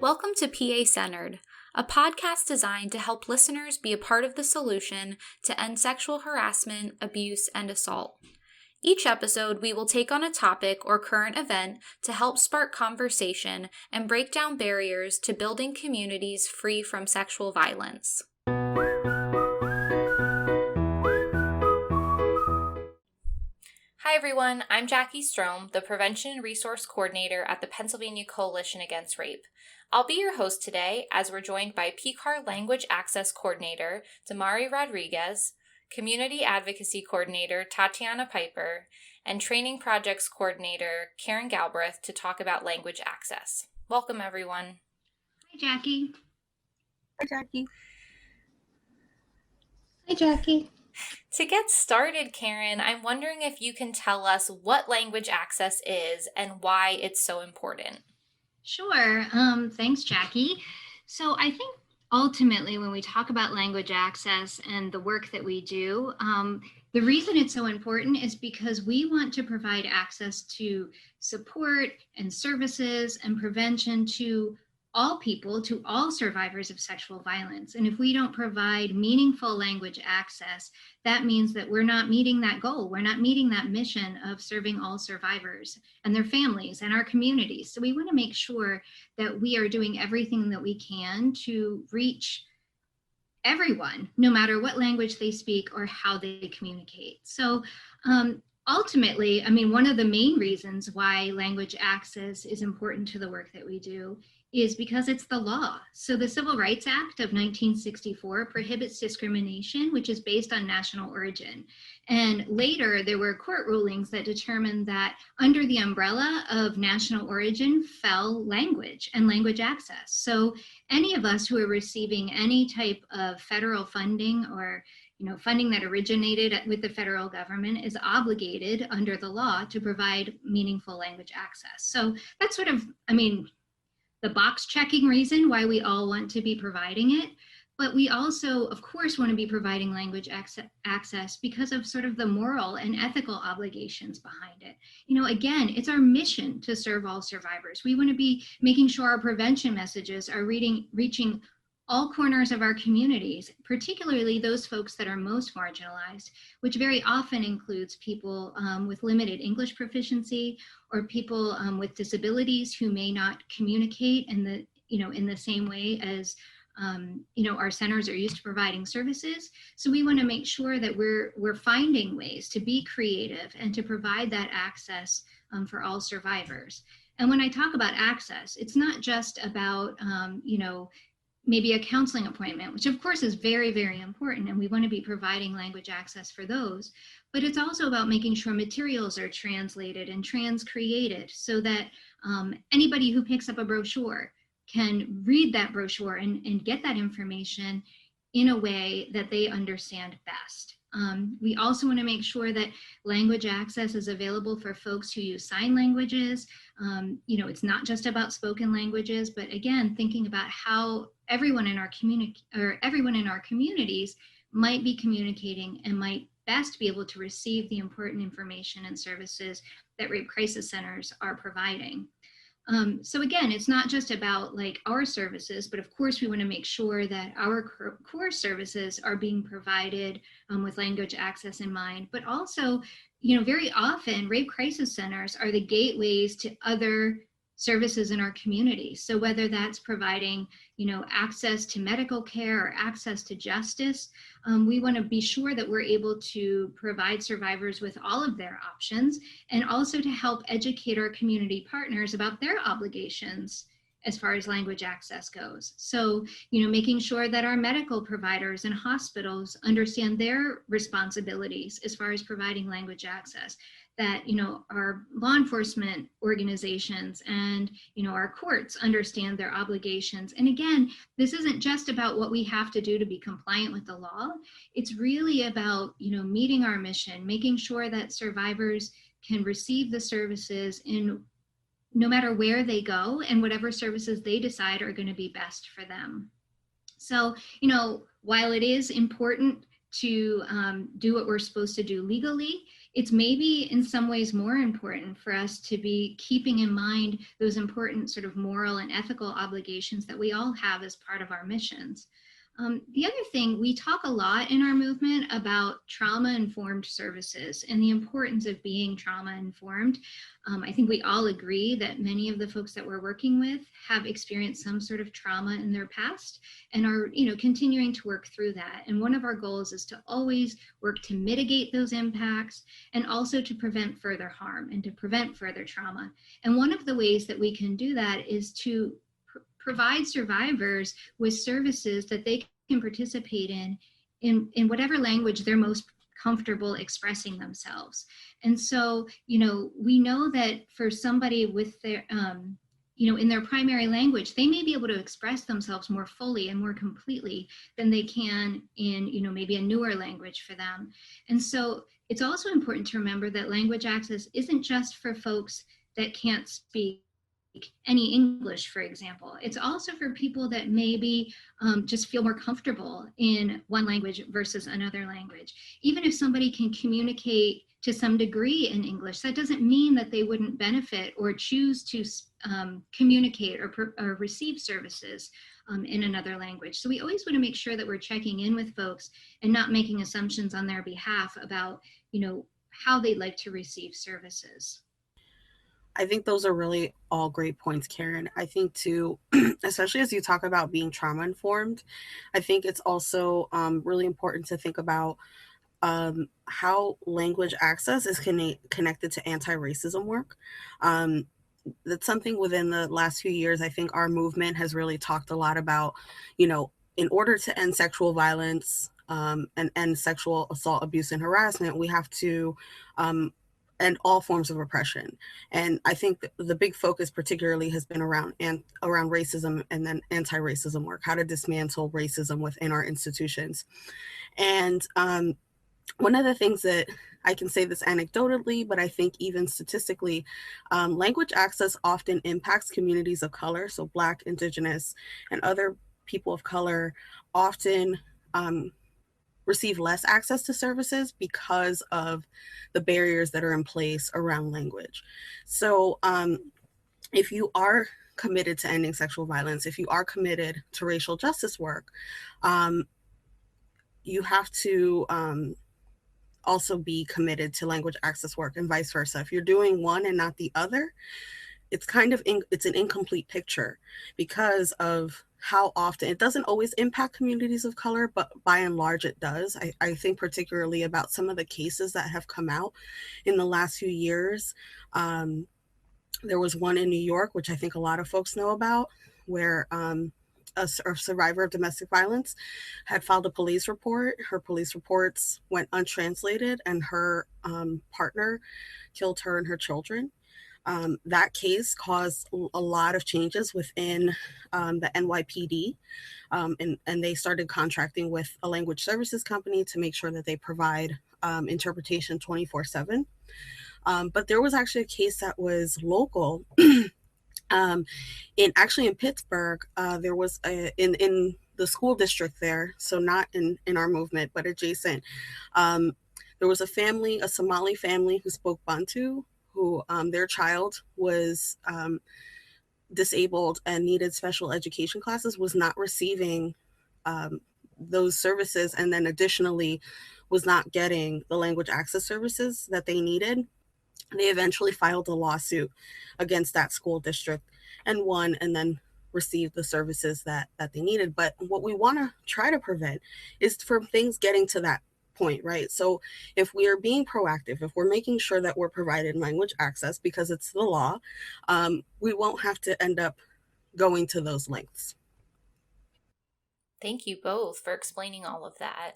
Welcome to PA Centered, a podcast designed to help listeners be a part of the solution to end sexual harassment, abuse, and assault. Each episode, we will take on a topic or current event to help spark conversation and break down barriers to building communities free from sexual violence. Hi everyone, I'm Jackie Strom, the Prevention and Resource Coordinator at the Pennsylvania Coalition Against Rape. I'll be your host today as we're joined by PCAR Language Access Coordinator Damari Rodriguez, Community Advocacy Coordinator Tatiana Piper, and Training Projects Coordinator Karen Galbraith to talk about language access. Welcome everyone. Hi Jackie. Hi Jackie. Hi Jackie. To get started, Karen, I'm wondering if you can tell us what language access is and why it's so important. Sure. Thanks, Jackie. So I think ultimately when we talk about language access and the work that we do, the reason it's so important is because we want to provide access to support and services and prevention to all people, to all survivors of sexual violence. And if we don't provide meaningful language access, that means that we're not meeting that goal. We're not meeting that mission of serving all survivors and their families and our communities. So we want to make sure that we are doing everything that we can to reach everyone, no matter what language they speak or how they communicate. So ultimately, one of the main reasons why language access is important to the work that we do is because it's the law. So the Civil Rights Act of 1964 prohibits discrimination, which is based on national origin. And later there were court rulings that determined that under the umbrella of national origin fell language and language access. So any of us who are receiving any type of federal funding or funding that originated with the federal government is obligated under the law to provide meaningful language access. So that's sort of, the box checking reason why we all want to be providing it. But we also, of course, want to be providing language access because of sort of the moral and ethical obligations behind it. Again, it's our mission to serve all survivors. We want to be making sure our prevention messages are reaching all corners of our communities, particularly those folks that are most marginalized, which very often includes people with limited English proficiency or people with disabilities who may not communicate in the same way as our centers are used to providing services. So we want to make sure that we're finding ways to be creative and to provide that access for all survivors. And when I talk about access, it's not just about maybe a counseling appointment, which of course is very, very important, and we want to be providing language access for those. But it's also about making sure materials are translated and trans-created so that anybody who picks up a brochure can read that brochure and get that information in a way that they understand best. We also want to make sure that language access is available for folks who use sign languages. It's not just about spoken languages, but again, thinking about how everyone in our communities might be communicating and might best be able to receive the important information and services that rape crisis centers are providing. So again, it's not just about our services, but of course we want to make sure that our core services are being provided with language access in mind, but also, very often rape crisis centers are the gateways to other services in our community. So whether that's providing, access to medical care or access to justice, we want to be sure that we're able to provide survivors with all of their options and also to help educate our community partners about their obligations as far as language access goes. So, making sure that our medical providers and hospitals understand their responsibilities as far as providing language access, that, our law enforcement organizations and, our courts understand their obligations. And again, this isn't just about what we have to do to be compliant with the law. It's really about, meeting our mission, making sure that survivors can receive the services in no matter where they go and whatever services they decide are going to be best for them. So, while it is important to do what we're supposed to do legally, it's maybe in some ways more important for us to be keeping in mind those important sort of moral and ethical obligations that we all have as part of our missions. The other thing, we talk a lot in our movement about trauma-informed services and the importance of being trauma-informed. I think we all agree that many of the folks that we're working with have experienced some sort of trauma in their past and are, continuing to work through that. And one of our goals is to always work to mitigate those impacts and also to prevent further harm and to prevent further trauma. And one of the ways that we can do that is to provide survivors with services that they can participate in whatever language they're most comfortable expressing themselves. And so, we know that for somebody with their, in their primary language, they may be able to express themselves more fully and more completely than they can in, maybe a newer language for them. And so it's also important to remember that language access isn't just for folks that can't speak any English, for example. It's also for people that maybe just feel more comfortable in one language versus another language. Even if somebody can communicate to some degree in English, that doesn't mean that they wouldn't benefit or choose to communicate or receive services in another language. So we always want to make sure that we're checking in with folks and not making assumptions on their behalf about, how they'd like to receive services. I think those are really all great points, Karen. I think too, especially as you talk about being trauma informed, I think it's also really important to think about how language access is connected to anti-racism work. That's something within the last few years, I think our movement has really talked a lot about, in order to end sexual violence and end sexual assault, abuse, and harassment, we have to and all forms of oppression. And I think the big focus particularly has been around racism and then anti-racism work, how to dismantle racism within our institutions. And one of the things that I can say this anecdotally, but I think even statistically, language access often impacts communities of color. So Black, Indigenous, and other people of color often receive less access to services because of the barriers that are in place around language. So if you are committed to ending sexual violence, if you are committed to racial justice work, you have to also be committed to language access work and vice versa. If you're doing one and not the other, it's it's an incomplete picture because of how often it doesn't always impact communities of color, but by and large it does. I think particularly about some of the cases that have come out in the last few years. There was one in New York, which I think a lot of folks know about, where a survivor of domestic violence had filed a police report. Her police reports went untranslated and her partner killed her and her children. That case caused a lot of changes within the NYPD, and they started contracting with a language services company to make sure that they provide interpretation 24/7. But there was actually a case that was local. In Pittsburgh, there was in the school district there, so not in our movement, but adjacent. There was a Somali family who spoke Bantu, who their child was disabled and needed special education classes, was not receiving those services, and then additionally was not getting the language access services that they needed. They eventually filed a lawsuit against that school district and won, and then received the services that they needed. But what we want to try to prevent is from things getting to that point, right? So if we are being proactive, if we're making sure that we're providing language access because it's the law, we won't have to end up going to those lengths. Thank you both for explaining all of that.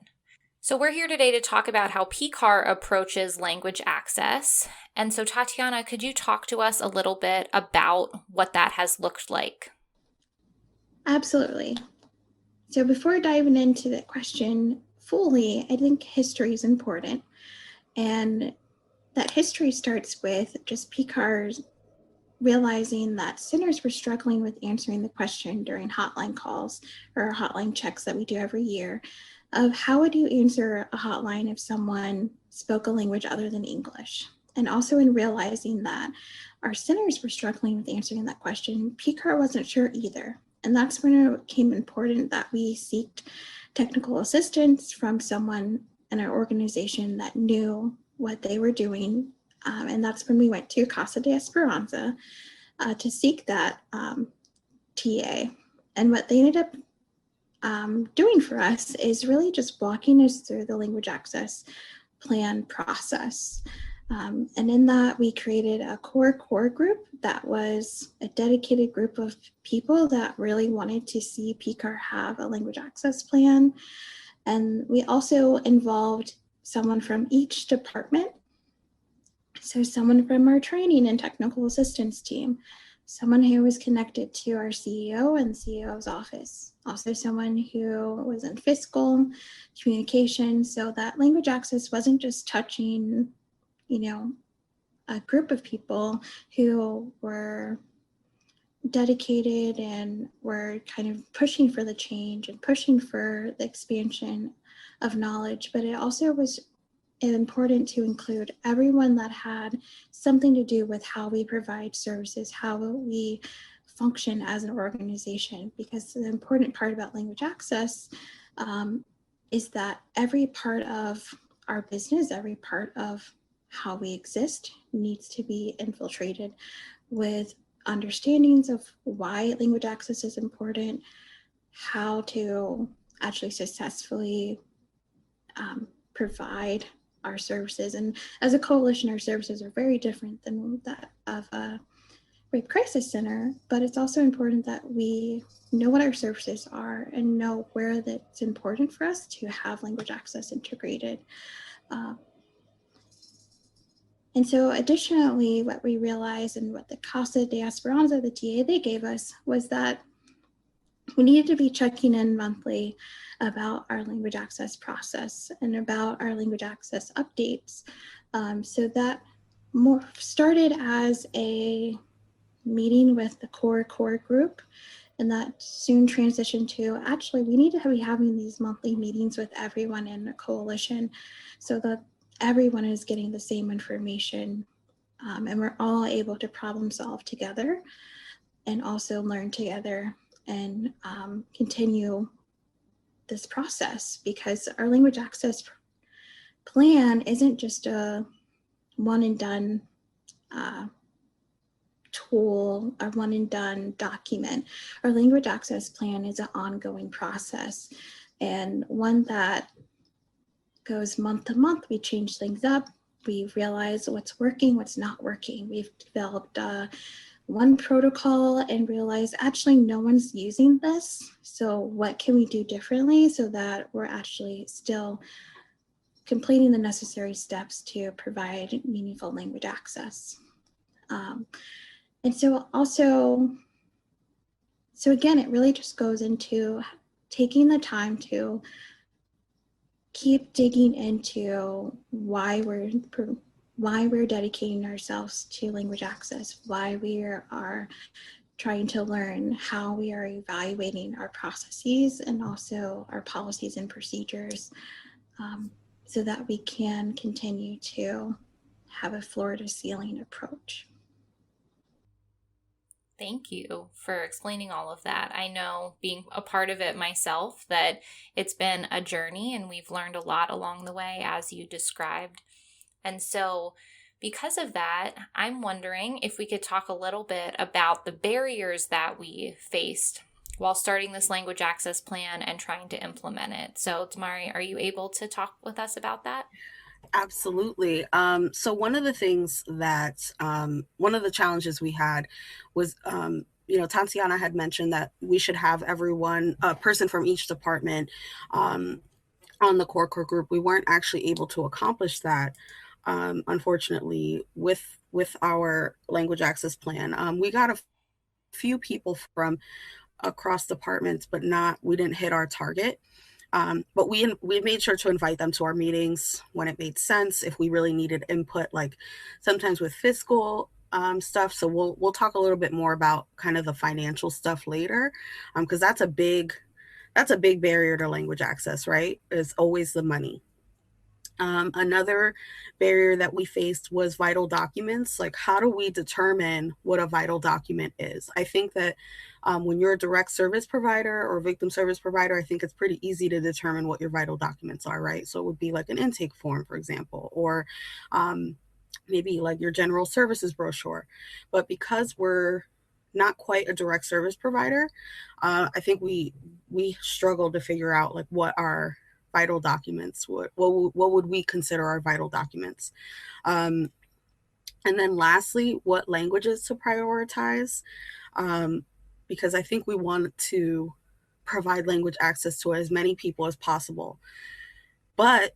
So we're here today to talk about how PCAR approaches language access. And so Tatiana, could you talk to us a little bit about what that has looked like? Absolutely. So before diving into the question fully, I think history is important. And that history starts with just PCAR's realizing that centers were struggling with answering the question during hotline calls or hotline checks that we do every year. of how would you answer a hotline if someone spoke a language other than English? And also in realizing that our centers were struggling with answering that question, PCAR wasn't sure either. And that's when it became important that we seeked technical assistance from someone in our organization that knew what they were doing. And that's when we went to Casa de Esperanza to seek that TA. And what they ended up doing for us is really just walking us through the language access plan process. And in that, we created a core group that was a dedicated group of people that really wanted to see PCAR have a language access plan. And we also involved someone from each department. So someone from our training and technical assistance team, someone who was connected to our CEO and CEO's office, also someone who was in fiscal communication, so that language access wasn't just touching, a group of people who were dedicated and were kind of pushing for the change and pushing for the expansion of knowledge, but it also was important to include everyone that had something to do with how we provide services, how we function as an organization, because the important part about language access is that every part of our business, every part of how we exist needs to be infiltrated with understandings of why language access is important, how to actually successfully provide our services. And as a coalition, our services are very different than that of a rape crisis center, but it's also important that we know what our services are and know where that's important for us to have language access integrated. And so additionally, what we realized and what the Casa de Esperanza, the TA they gave us, was that we needed to be checking in monthly about our language access process and about our language access updates. So that more started as a meeting with the core group, and that soon transitioned to actually we need to be having these monthly meetings with everyone in the coalition so that everyone is getting the same information, and we're all able to problem solve together and also learn together and continue this process, because our language access plan isn't just a one and done tool or one and done document. Our language access plan is an ongoing process, and one that goes month to month. We change things up. We realize what's working, what's not working. We've developed one protocol and realized actually no one's using this. So what can we do differently so that we're actually still completing the necessary steps to provide meaningful language access? And so again, it really just goes into taking the time to keep digging into why we're dedicating ourselves to language access, why we are trying to learn, how we are evaluating our processes and also our policies and procedures, so that we can continue to have a floor-to-ceiling approach. Thank you for explaining all of that. I know, being a part of it myself, that it's been a journey and we've learned a lot along the way, as you described. And so because of that, I'm wondering if we could talk a little bit about the barriers that we faced while starting this language access plan and trying to implement it. So Tamari, are you able to talk with us about that? Absolutely. So one of the things that, one of the challenges we had was, Tatiana had mentioned that we should have a person from each department on the core group. We weren't actually able to accomplish that, unfortunately, with our language access plan. We got a few people from across departments, but we didn't hit our target. But we made sure to invite them to our meetings when it made sense, if we really needed input, like sometimes with fiscal stuff. So we'll talk a little bit more about kind of the financial stuff later, because that's a big that's a big barrier to language access, right? Is always the money. Another barrier that we faced was vital documents. Like, how do we determine what a vital document is? I think that when you're a direct service provider or victim service provider, I think it's pretty easy to determine what your vital documents are, right? So it would be like an intake form, for example, or maybe like your general services brochure. But because we're not quite a direct service provider, I think we struggle to figure out like what our vital documents, what would we consider our vital documents. And then lastly, what languages to prioritize, because I think we want to provide language access to as many people as possible, but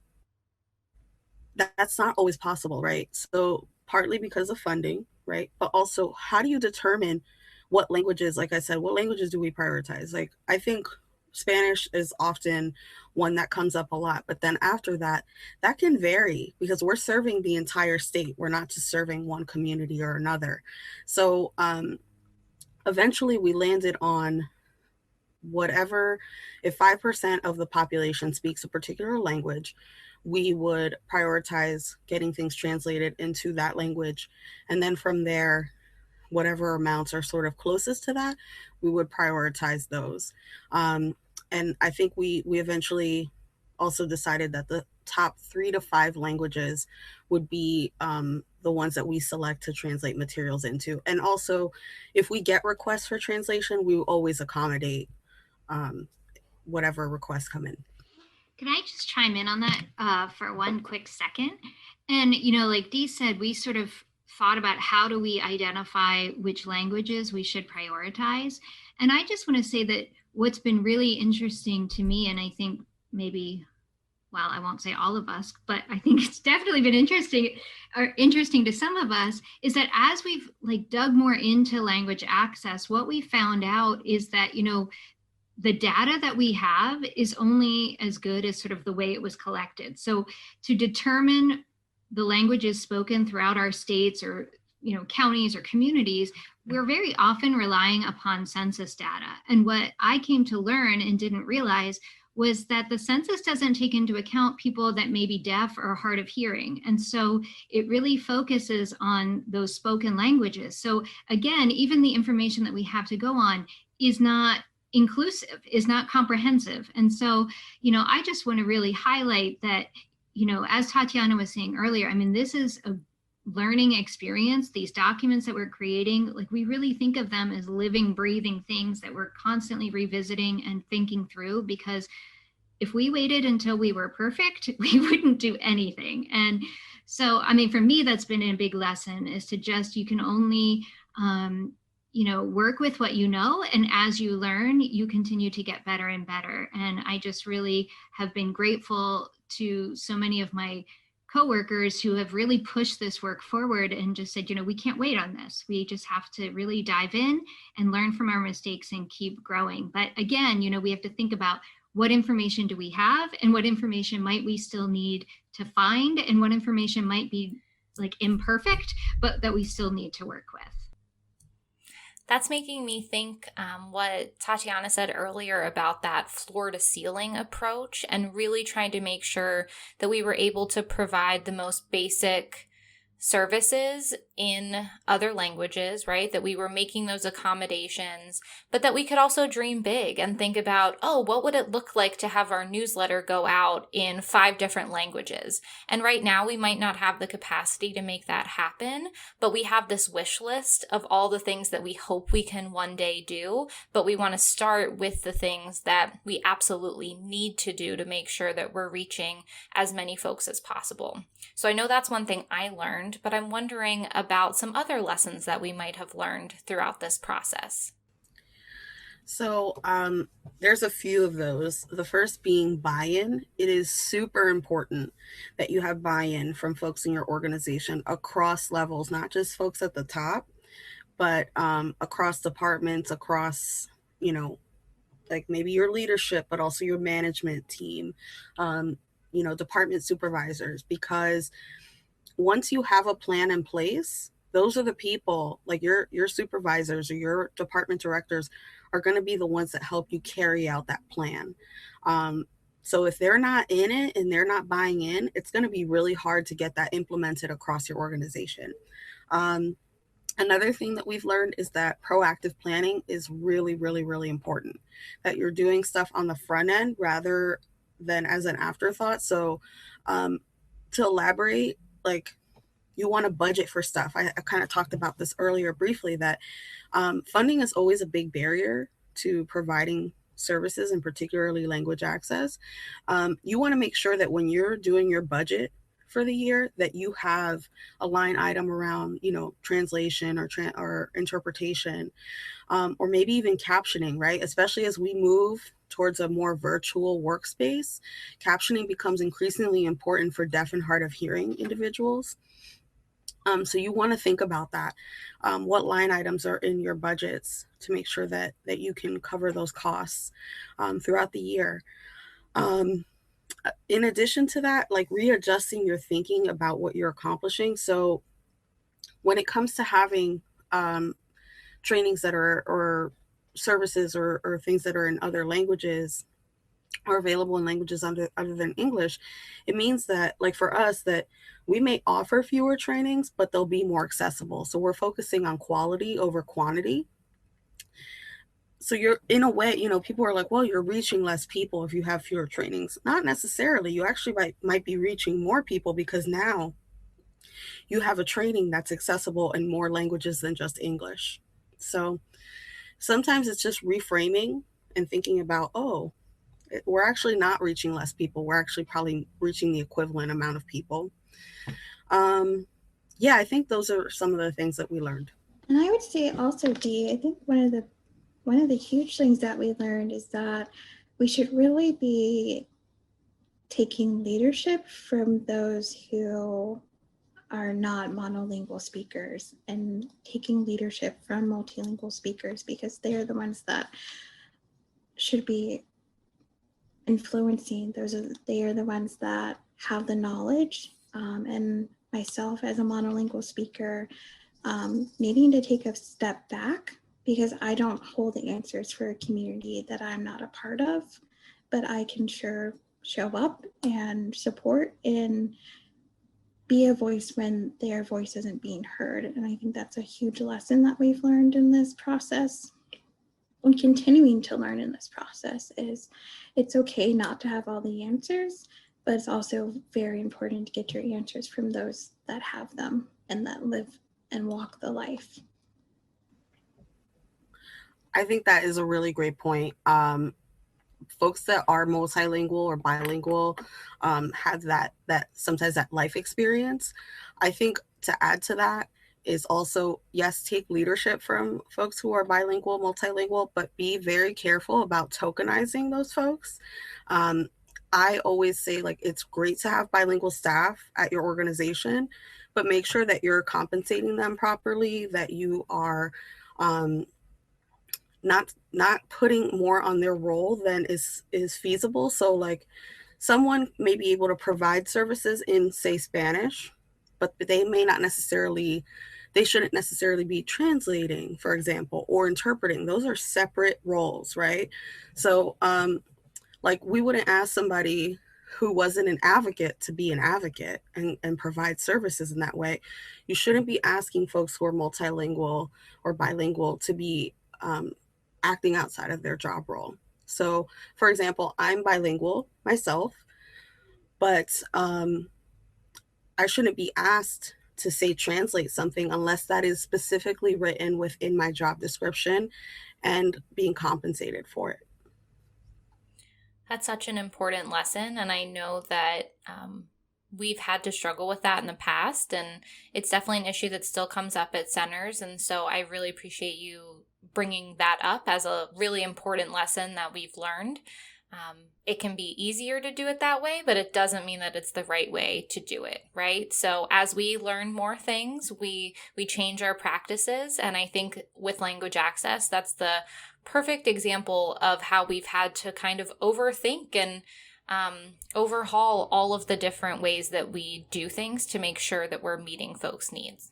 that's not always possible, right? So partly because of funding, right? But also, how do you determine what languages, like I said, what languages do we prioritize? Like, I think Spanish is often one that comes up a lot, but then after that, that can vary because we're serving the entire state. We're not just serving one community or another. So eventually we landed on whatever, if 5% of the population speaks a particular language, we would prioritize getting things translated into that language. And then from there, whatever amounts are sort of closest to that, we would prioritize those. And I think we eventually also decided that the top 3 to 5 languages would be the ones that we select to translate materials into. And also, if we get requests for translation, we will always accommodate whatever requests come in. Can I just chime in on that for one quick second? And, you know, like Dee said, we sort of thought about how do we identify which languages we should prioritize. And I just want to say that what's been really interesting to me, and I think maybe, well, I won't say all of us, but I think it's definitely been interesting to some of us, is that as we've like dug more into language access, what we found out is that, you know, the data that we have is only as good as sort of the way it was collected. So to determine the languages spoken throughout our states or, you know, counties or communities, we're very often relying upon census data. And what I came to learn and didn't realize was that the census doesn't take into account people that may be deaf or hard of hearing. And so it really focuses on those spoken languages. So again, even the information that we have to go on is not inclusive, is not comprehensive. And so, you know, I just want to really highlight that, you know, as Tatiana was saying earlier, I mean, this is a learning experience. These documents that we're creating, like we really think of them as living, breathing things that we're constantly revisiting and thinking through, because if we waited until we were perfect, we wouldn't do anything. And so, I mean, for me, that's been a big lesson, is to just, you can only, you know, work with what you know. And as you learn, you continue to get better and better. And I just really have been grateful to so many of my coworkers who have really pushed this work forward and just said, you know, we can't wait on this. We just have to really dive in and learn from our mistakes and keep growing. But again, you know, we have to think about what information do we have and what information might we still need to find and what information might be like imperfect, but that we still need to work with. That's making me think what Tatiana said earlier about that floor to ceiling approach and really trying to make sure that we were able to provide the most basic services in other languages, right? That we were making those accommodations, but that we could also dream big and think about, oh, what would it look like to have our newsletter go out in 5 different languages? And right now we might not have the capacity to make that happen, but we have this wish list of all the things that we hope we can one day do, but we want to start with the things that we absolutely need to do to make sure that we're reaching as many folks as possible. So I know that's one thing I learned, but I'm wondering about some other lessons that we might have learned throughout this process. So there's a few of those. The first being buy-in. It is super important that you have buy-in from folks in your organization across levels, not just folks at the top, but across departments, across, you know, like maybe your leadership, but also your management team, you know, department supervisors, because once you have a plan in place, those are the people, like your supervisors or your department directors are going to be the ones that help you carry out that plan. So if they're not in it and they're not buying in, it's going to be really hard to get that implemented across your organization. Another thing that we've learned is that proactive planning is really, really, really important, that you're doing stuff on the front end rather than as an afterthought. So to elaborate, like, you want to budget for stuff. I kind of talked about this earlier briefly, that funding is always a big barrier to providing services, and particularly language access. You want to make sure that when you're doing your budget for the year, that you have a line item around, translation or interpretation, or maybe even captioning, right? Especially as we move towards a more virtual workspace, captioning becomes increasingly important for deaf and hard of hearing individuals. So you want to think about that. What line items are in your budgets to make sure that you can cover those costs throughout the year. In addition to that, like, readjusting your thinking about what you're accomplishing. So when it comes to having trainings that are, or services or things that are in other languages, are available in languages other than English, it means that, like, for us, that we may offer fewer trainings, but they'll be more accessible. So we're focusing on quality over quantity. So you're, in a way, people are like, well, you're reaching less people if you have fewer trainings. Not necessarily. You actually might be reaching more people, because now you have a training that's accessible in more languages than just English. So sometimes it's just reframing and thinking about, we're actually not reaching less people. We're actually probably reaching the equivalent amount of people. Yeah, I think those are some of the things that we learned. And I would say also, Dee, I think one of the huge things that we learned is that we should really be taking leadership from those who are not monolingual speakers, and taking leadership from multilingual speakers, because they're the ones that should be influencing. They are the ones that have the knowledge, and myself as a monolingual speaker, needing to take a step back, because I don't hold the answers for a community that I'm not a part of, but I can sure show up and support and be a voice when their voice isn't being heard. And I think that's a huge lesson that we've learned in this process, and continuing to learn in this process, is it's okay not to have all the answers, but it's also very important to get your answers from those that have them and that live and walk the life. I think that is a really great point. Folks that are multilingual or bilingual have that sometimes that life experience. I think to add to that is also, yes, take leadership from folks who are bilingual, multilingual, but be very careful about tokenizing those folks. I always say, like, it's great to have bilingual staff at your organization, but make sure that you're compensating them properly, that you are not putting more on their role than is feasible. So, like, someone may be able to provide services in, say, Spanish, but they shouldn't necessarily be translating, for example, or interpreting. Those are separate roles, right? So, like, we wouldn't ask somebody who wasn't an advocate to be an advocate and provide services in that way. You shouldn't be asking folks who are multilingual or bilingual to be acting outside of their job role. So, for example, I'm bilingual myself, but I shouldn't be asked to, say, translate something unless that is specifically written within my job description and being compensated for it. That's such an important lesson, and I know that we've had to struggle with that in the past, and it's definitely an issue that still comes up at centers, and so I really appreciate you bringing that up as a really important lesson that we've learned. It can be easier to do it that way, but it doesn't mean that it's the right way to do it, right? So as we learn more things, we change our practices, and I think with language access, that's the perfect example of how we've had to kind of overthink and overhaul all of the different ways that we do things to make sure that we're meeting folks' needs.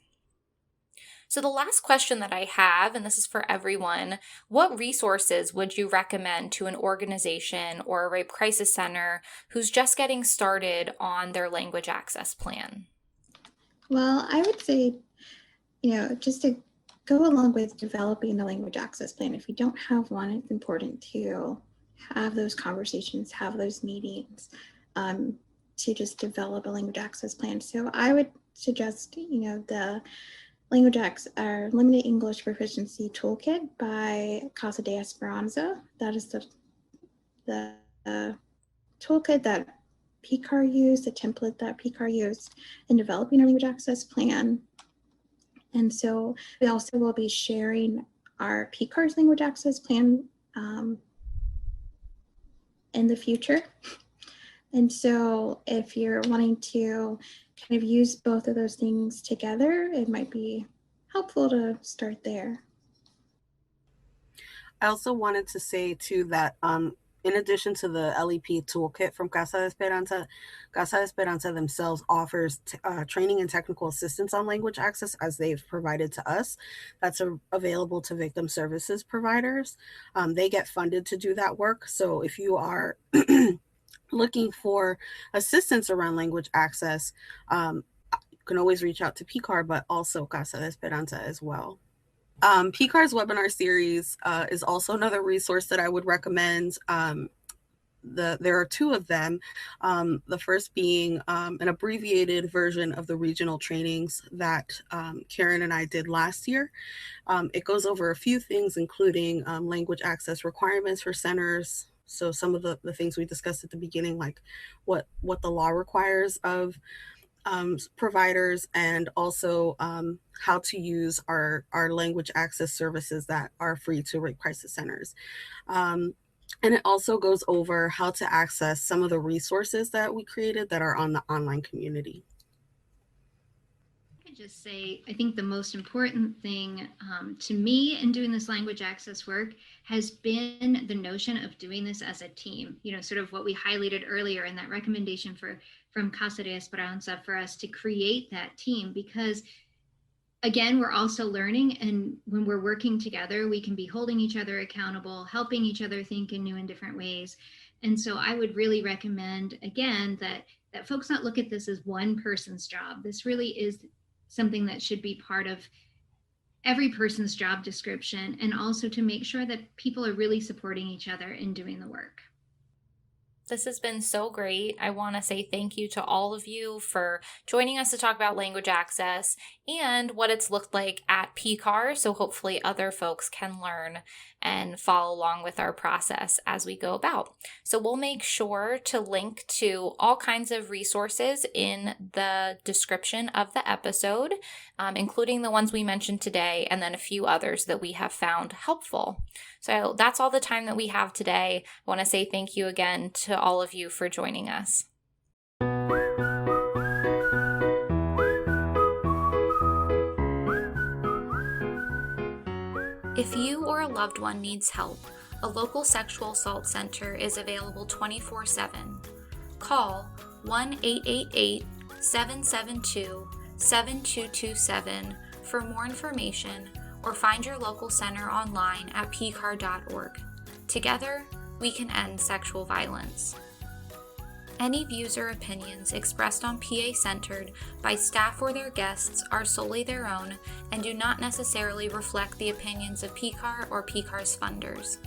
So the last question that I have, and this is for everyone, what resources would you recommend to an organization or a rape crisis center who's just getting started on their language access plan? Well, I would say, just to go along with developing a language access plan, if you don't have one, it's important to have those conversations, have those meetings, to just develop a language access plan. So I would suggest, the our Limited English Proficiency Toolkit by Casa de Esperanza. That is the toolkit that PCAR used, the template that PCAR used in developing a language access plan. And so we also will be sharing our PCAR's language access plan in the future. And so if you're wanting to kind of use both of those things together, it might be helpful to start there. I also wanted to say too that in addition to the LEP toolkit from Casa de Esperanza themselves offers training and technical assistance on language access as they've provided to us. That's available to victim services providers. They get funded to do that work. So if you are looking for assistance around language access, you can always reach out to PCAR, but also Casa de Esperanza as well. PCAR's webinar series is also another resource that I would recommend. There are two of them. The first being an abbreviated version of the regional trainings that Karen and I did last year. It goes over a few things, including language access requirements for centers. So some of the things we discussed at the beginning, like what the law requires of providers, and also how to use our language access services that are free to rape crisis centers. And it also goes over how to access some of the resources that we created that are on the online community. I just say, I think the most important thing to me in doing this language access work has been the notion of doing this as a team, sort of what we highlighted earlier in that recommendation from Casa de Esperanza for us to create that team, because again, we're also learning, and when we're working together, we can be holding each other accountable, helping each other think in new and different ways. And so I would really recommend, again, that folks not look at this as one person's job. This really is something that should be part of every person's job description, and also to make sure that people are really supporting each other in doing the work. This has been so great. I want to say thank you to all of you for joining us to talk about language access and what it's looked like at PCAR, so hopefully other folks can learn and follow along with our process as we go about. So we'll make sure to link to all kinds of resources in the description of the episode, including the ones we mentioned today, and then a few others that we have found helpful. So that's all the time that we have today. I want to say thank you again to all of you for joining us. If you or a loved one needs help, a local sexual assault center is available 24/7. Call 1-888-772-7227 for more information, or find your local center online at pcar.org. Together, we can end sexual violence. Any views or opinions expressed on PA Centered by staff or their guests are solely their own and do not necessarily reflect the opinions of PCAR or PCAR's funders.